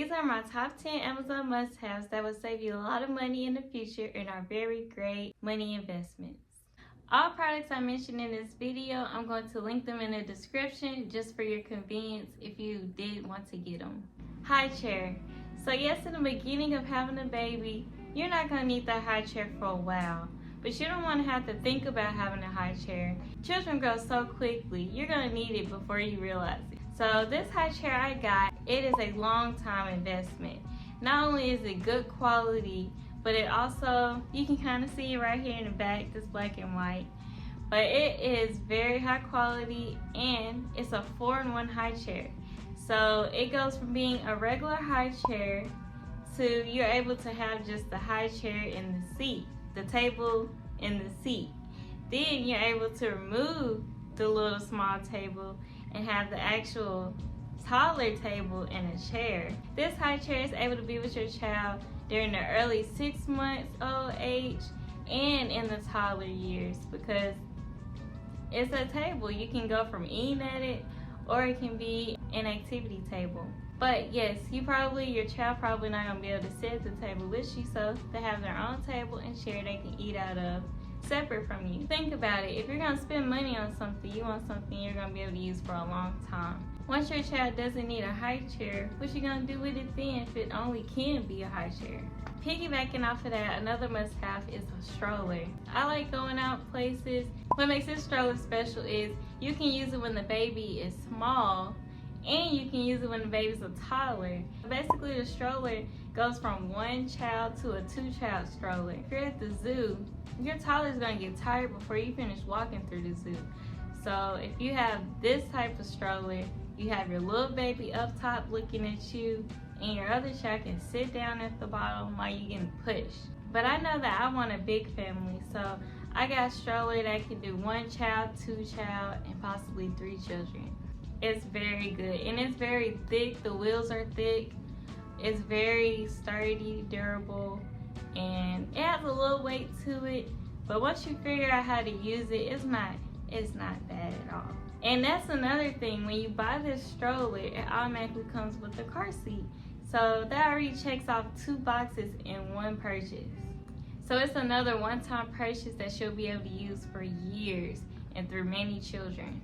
These are my top 10 Amazon must-haves that will save you a lot of money in the future and are very great money investments. All products I mentioned in this video, I'm going to link them in the description just for your convenience if you did want to get them. High chair. So yes, in the beginning of having a baby, you're not going to need that high chair for a while. But you don't want to have to think about having a high chair. Children grow so quickly, you're going to need it before you realize it. So this high chair I got, it is a long time investment. Not only is it good quality, but it also, you can kind of see it right here in the back, this black and white. But it is very high quality and it's a 4-in-1 high chair. So it goes from being a regular high chair to you're able to have just the high chair in the seat, the table in the seat. Then you're able to remove the little small table and have the actual taller table and a chair. This high chair is able to be with your child during the early 6 months old age and in the toddler years because it's a table. You can go from eating at it or it can be an activity table. But yes, your child probably not gonna be able to sit at the table with you, so they have their own table and chair they can eat out of separate from you. Think about it, if you're gonna spend money on something, you want something you're gonna be able to use for a long time. Once your child doesn't need a high chair, what you gonna do with it then if it only can be a high chair? Piggybacking off of that, another must-have is a stroller. I like going out places. What makes this stroller special is you can use it when the baby is small and you can use it when the baby's a toddler. Basically, the stroller goes from 1 child to a 2-child stroller. If you're at the zoo, your toddler's gonna get tired before you finish walking through the zoo. So if you have this type of stroller, you have your little baby up top looking at you, and your other child can sit down at the bottom while you're getting pushed. But I know that I want a big family, so I got a stroller that can do 1 child, 2 child, and possibly 3 children. It's very good, and it's very thick. The wheels are thick. It's very sturdy, durable, and it has a little weight to it. But once you figure out how to use it, it's not bad at all. And that's another thing. When you buy this stroller, it automatically comes with a car seat. So that already checks off 2 boxes in 1 purchase. So it's another one-time purchase that you'll be able to use for years and through many children.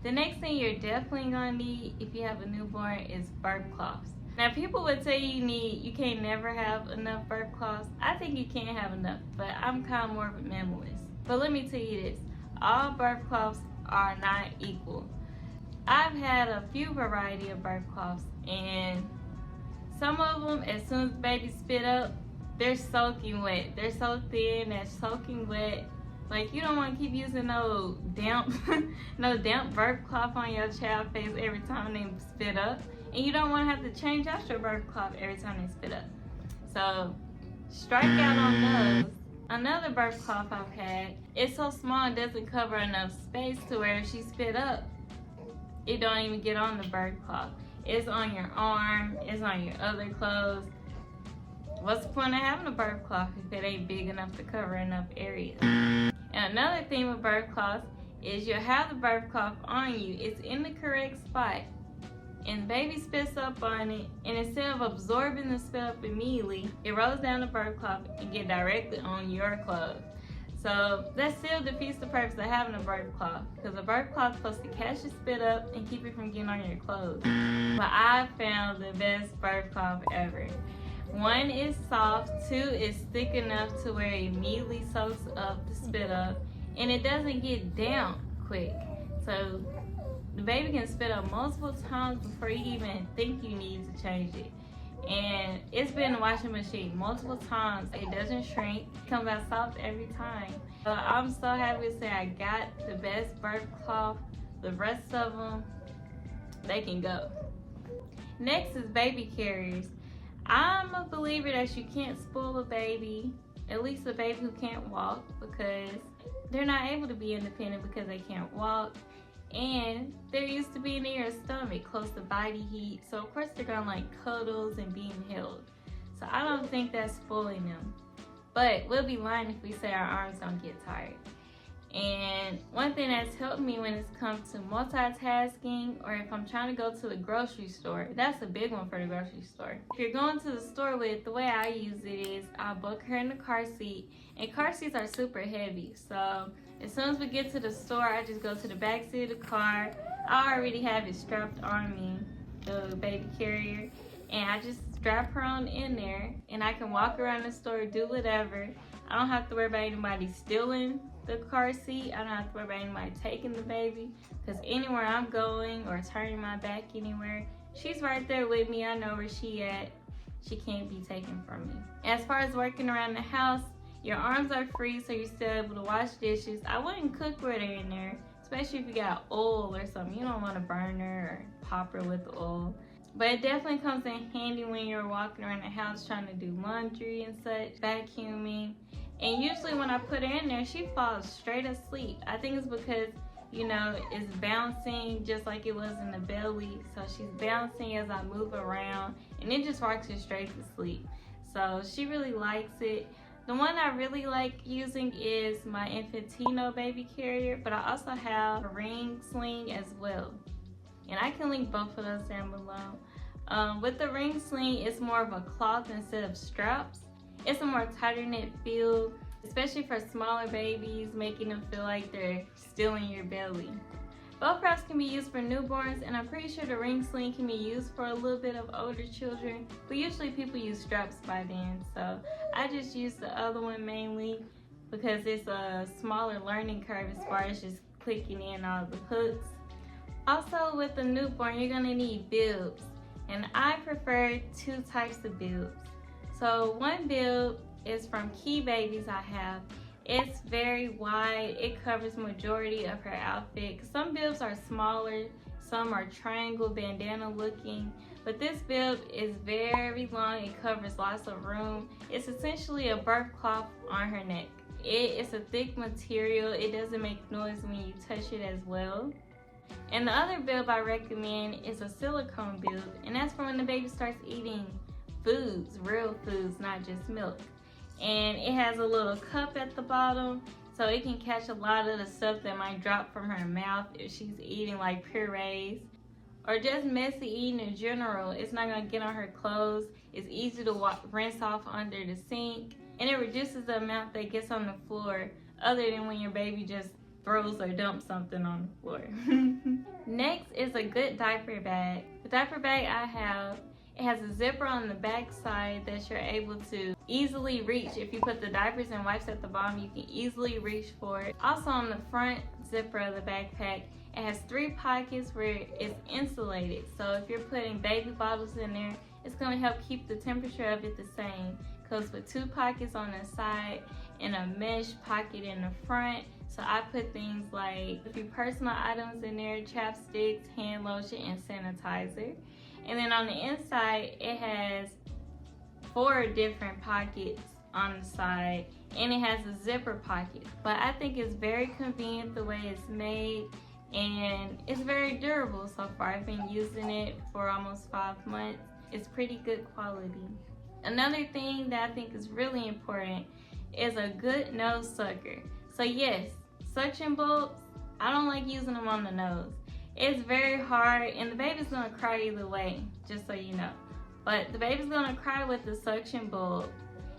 The next thing you're definitely gonna need if you have a newborn is burp cloths. Now people would say you can't never have enough burp cloths. I think you can have enough, but I'm kind of more of a minimalist. But let me tell you this, all burp cloths are not equal. I've had a few variety of burp cloths, and some of them, as soon as the baby spit up, they're soaking wet. They're so thin, they're soaking wet. Like, you don't want to keep using no damp burp cloth on your child's face every time they spit up. And you don't want to have to change out your burp cloth every time they spit up. So, strike out on those. Another burp cloth I've had, it's so small it doesn't cover enough space to where if she spit up, it don't even get on the burp cloth. It's on your arm, it's on your other clothes. What's the point of having a burp cloth if it ain't big enough to cover enough areas? And another thing with burp cloths is you'll have the burp cloth on you. It's in the correct spot. And the baby spits up on it, and instead of absorbing the spit up immediately, it rolls down the burp cloth and get directly on your clothes. So that still defeats the purpose of having a burp cloth, because a burp cloth is supposed to catch the spit up and keep it from getting on your clothes. But I found the best burp cloth ever. 1 is soft, 2 is thick enough to where it immediately soaks up the spit up, and it doesn't get damp quick. So the baby can spit up multiple times before you even think you need to change it. And it's been in the washing machine multiple times. It doesn't shrink, it comes out soft every time. So I'm so happy to say I got the best burp cloth. The rest of them, they can go. Next is baby carriers. I'm a believer that you can't spoil a baby, at least a baby who can't walk, because they're not able to be independent because they can't walk. And they're used to being near your stomach, close to body heat. So of course they're gonna like cuddles and being held. So I don't think that's spoiling them. But we'll be lying if we say our arms don't get tired. And one thing that's helped me when it's come to multitasking, or if I'm trying to go to the grocery store, that's a big one for the grocery store. If you're going to the store with, the way I use it is I'll book her in the car seat, and car seats are super heavy. So as soon as we get to the store, I just go to the back seat of the car. I already have it strapped on me, the baby carrier, and I just strap her on in there, and I can walk around the store, do whatever. I don't have to worry about anybody stealing the car seat. I don't have to worry about anybody taking the baby, because anywhere I'm going or turning my back anywhere, she's right there with me. I know where she at. She can't be taken from me. As far as working around the house, your arms are free, so you're still able to wash dishes. I wouldn't cook with her in there, especially if you got oil or something. You don't want to burn her or pop her with the oil. But it definitely comes in handy when you're walking around the house trying to do laundry and such, vacuuming. And usually when I put her in there, she falls straight asleep. I think it's because, you know, it's bouncing just like it was in the belly. So she's bouncing as I move around, and it just rocks her straight to sleep. So she really likes it. The one I really like using is my Infantino baby carrier, but I also have a ring sling as well. And I can link both of those down below. With the ring sling, it's more of a cloth instead of straps. It's a more tighter knit feel, especially for smaller babies, making them feel like they're still in your belly. Both wraps can be used for newborns, and I'm pretty sure the ring sling can be used for a little bit of older children, but usually people use straps by then. So I just use the other one mainly because it's a smaller learning curve as far as just clicking in all the hooks. Also, with the newborn, you're gonna need bibs, and I prefer two types of bibs. So one bib is from Key Babies I have. It's very wide. It covers majority of her outfit. Some bibs are smaller, some are triangle bandana looking, but this bib is very long. It covers lots of room. It's essentially a birth cloth on her neck. It's a thick material. It doesn't make noise when you touch it as well. And the other bib I recommend is a silicone bib, and that's for when the baby starts eating foods, real foods, not just milk. And it has a little cup at the bottom, so it can catch a lot of the stuff that might drop from her mouth if she's eating like purees or just messy eating in general. It's not gonna get on her clothes. It's easy to rinse off under the sink, and it reduces the amount that gets on the floor, other than when your baby just throws or dumps something on the floor. Next is a good diaper bag. The diaper bag I have, it has a zipper on the back side that you're able to easily reach. If you put the diapers and wipes at the bottom, you can easily reach for it. Also on the front zipper of the backpack, it has 3 pockets where it's insulated. So if you're putting baby bottles in there, it's gonna help keep the temperature of it the same. Comes with 2 pockets on the side and a mesh pocket in the front. So I put things like a few personal items in there, chapsticks, hand lotion, and sanitizer. And then on the inside, it has 4 different pockets on the side, and it has a zipper pocket. But I think it's very convenient the way it's made, and it's very durable so far. I've been using it for almost 5 months. It's pretty good quality. Another thing that I think is really important is a good nose sucker. So yes, suction bulbs, I don't like using them on the nose. It's very hard, and the baby's gonna cry either way, just so you know. But the baby's gonna cry with the suction bulb,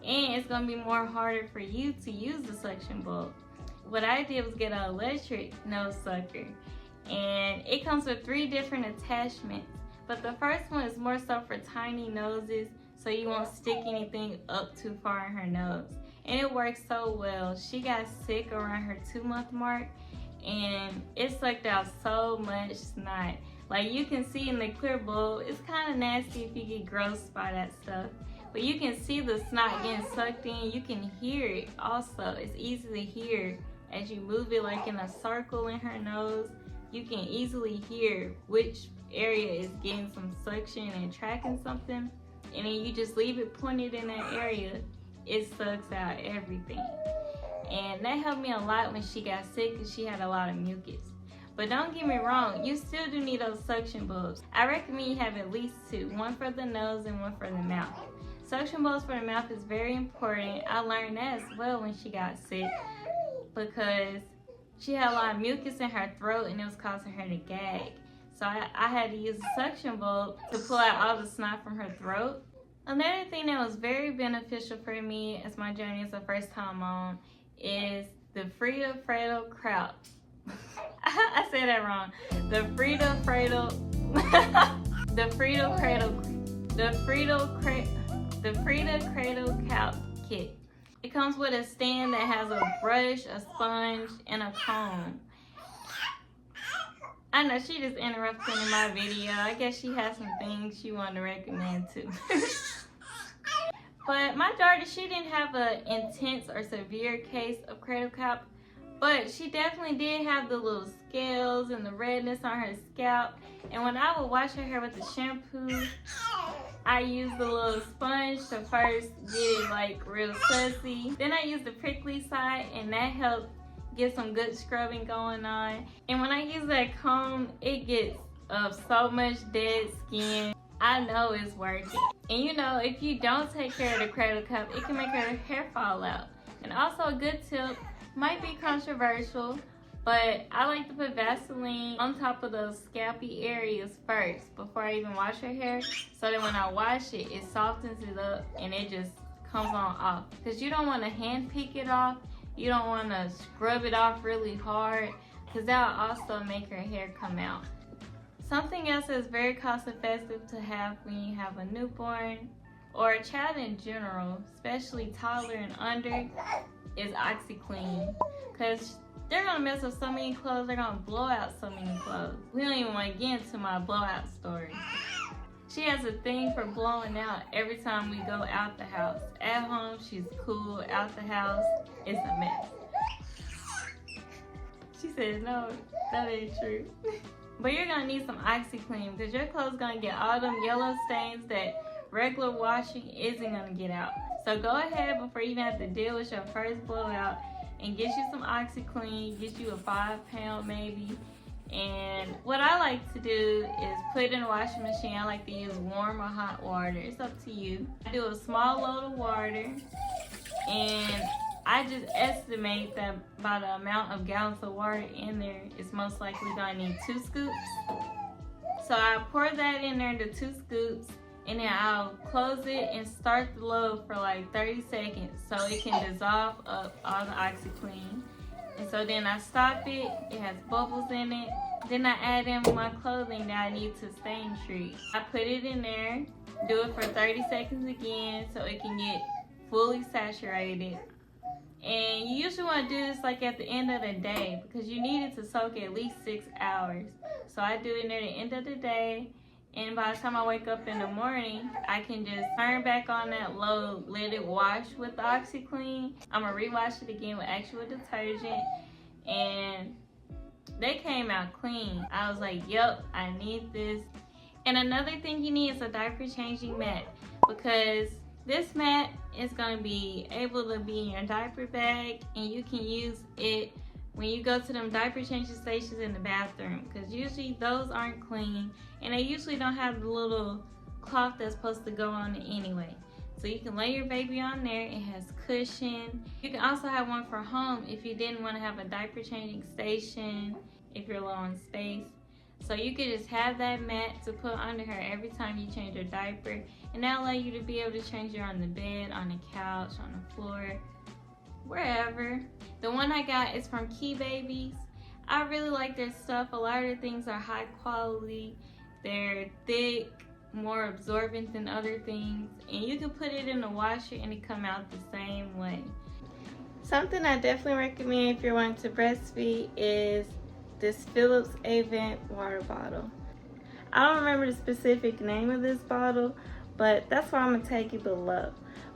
and it's gonna be more harder for you to use the suction bulb. What I did was get an electric nose sucker, and it comes with 3 different attachments. But the first one is more so for tiny noses, so you won't stick anything up too far in her nose. And it works so well. She got sick around her 2-month mark, and it sucked out so much snot. Like you can see in the clear bowl, it's kind of nasty if you get grossed by that stuff. But you can see the snot getting sucked in. You can hear it also. It's easy to hear as you move it like in a circle in her nose. You can easily hear which area is getting some suction and tracking something. And then you just leave it pointed in that area. It sucks out everything. And that helped me a lot when she got sick because she had a lot of mucus. But don't get me wrong, you still do need those suction bulbs. I recommend you have at least 2, one for the nose and one for the mouth. Suction bulbs for the mouth is very important. I learned that as well when she got sick, because She had a lot of mucus in her throat and it was causing her to gag. So I had to use a suction bulb to pull out all the snot from her throat. Another thing that was very beneficial for me as my journey as a first time mom is the Frito kraut. I said that wrong. The Frito Cradle kraut kit. It comes with a stand that has a brush, a sponge, and a comb. I know she just interrupted in my video. I guess she has some things she wanted to recommend too. But my daughter, she didn't have an intense or severe case of cradle kraut, but she definitely did have the little scales and the redness on her scalp. And when I would wash her hair with the shampoo, I used the little sponge to first get it like real sussy. Then I used the prickly side and that helped get some good scrubbing going on. And when I use that comb, it gets so much dead skin. I know it's working. And you know, if you don't take care of the cradle kraut, it can make her hair fall out. And also a good tip, might be controversial, but I like to put Vaseline on top of those scalpy areas first before I even wash her hair, so that when I wash it, it softens it up and it just comes on off. Because you don't want to hand pick it off. You don't want to scrub it off really hard, because that'll also make her hair come out. Something else that's very cost effective to have when you have a newborn or a child in general, especially toddler and under, is OxiClean. Because they're gonna mess up so many clothes, they're gonna blow out so many clothes. We don't even want to get into my blowout story. She has a thing for blowing out every time we go out the house. At home, she's cool. Out the house, it's a mess. She says, no, that ain't true. But you're gonna need some OxiClean because your clothes gonna get all them yellow stains that regular washing isn't gonna get out. So go ahead before you even have to deal with your first blowout and get you some OxiClean, get you a 5-pound maybe. And what I like to do is put it in the washing machine. I like to use warm or hot water. It's up to you. I do a small load of water and I just estimate that by the amount of gallons of water in there, it's most likely gonna need 2 scoops. So I pour that in there into 2 scoops and then I'll close it and start the load for like 30 seconds so it can dissolve up all the OxiClean. And so then I stop it, it has bubbles in it. Then I add in my clothing that I need to stain treat. I put it in there, do it for 30 seconds again so it can get fully saturated. And you usually want to do this like at the end of the day because you need it to soak at least 6 hours. So I do it near the end of the day. And by the time I wake up in the morning, I can just turn back on that load, let it wash with the OxiClean. I'm gonna rewash it again with actual detergent. And they came out clean. I was like, yep, I need this. And another thing you need is a diaper changing mat, because this mat is gonna be able to be in your diaper bag and you can use it when you go to them diaper changing stations in the bathroom, because usually those aren't clean and they usually don't have the little cloth that's supposed to go on it anyway. So you can lay your baby on there. It has cushion. You can also have one for home if you didn't want to have a diaper changing station, if you're low on space. So you could just have that mat to put under her every time you change your diaper, and that'll allow you to be able to change her on the bed, on the couch, on the floor, wherever. The one I got is from Key Babies. I really like their stuff. A lot of their things are high quality. They're thick, more absorbent than other things, and you can put it in the washer and it come out the same way. Something I definitely recommend if you're wanting to breastfeed is this Philips Avent water bottle. I don't remember the specific name of this bottle, but that's why I'm gonna take it below.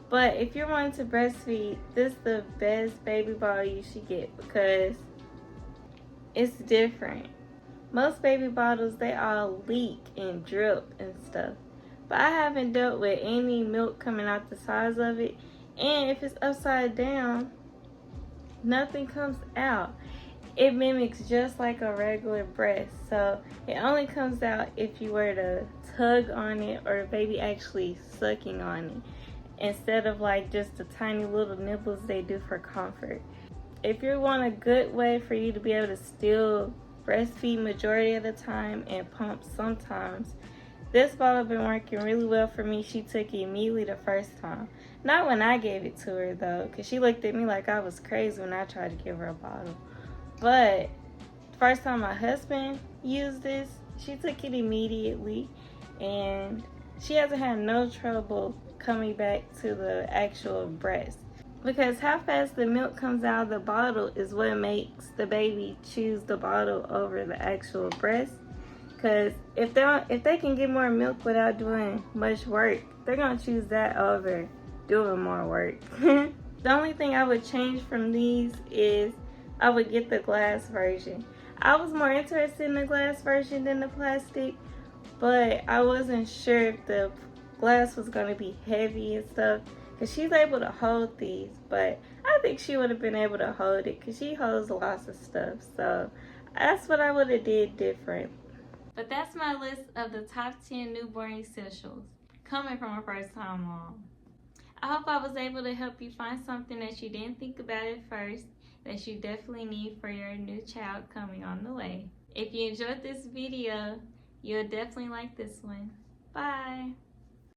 But if you're wanting to breastfeed, this is the best baby bottle you should get because it's different. Most baby bottles, they all leak and drip and stuff. But I haven't dealt with any milk coming out the sides of it. And if it's upside down, nothing comes out. It mimics just like a regular breast. So it only comes out if you were to tug on it or the baby actually sucking on it, instead of like just the tiny little nibbles they do for comfort. if you want a good way for you to be able to still breastfeed majority of the time and pump sometimes, this bottle been working really well for me. She took it immediately the first time. Not when I gave it to her though, because she looked at me like I was crazy when I tried to give her a bottle. But first time my husband used this, she took it immediately, and she hasn't had no trouble coming back to the actual breast. Because how fast the milk comes out of the bottle is what makes the baby choose the bottle over the actual breast. Because if they can get more milk without doing much work, they're going to choose that over doing more work. The only thing I would change from these is I would get the glass version. I was more interested in the glass version than the plastic, but I wasn't sure if the glass was going to be heavy and stuff, because she's able to hold these, but I think she would have been able to hold it because she holds lots of stuff. So that's what I would have did different. But that's my list of the top 10 newborn essentials coming from a first-time mom. I hope I was able to help you find something that you didn't think about at first that you definitely need for your new child coming on the way. If you enjoyed this video, you'll definitely like this one. Bye!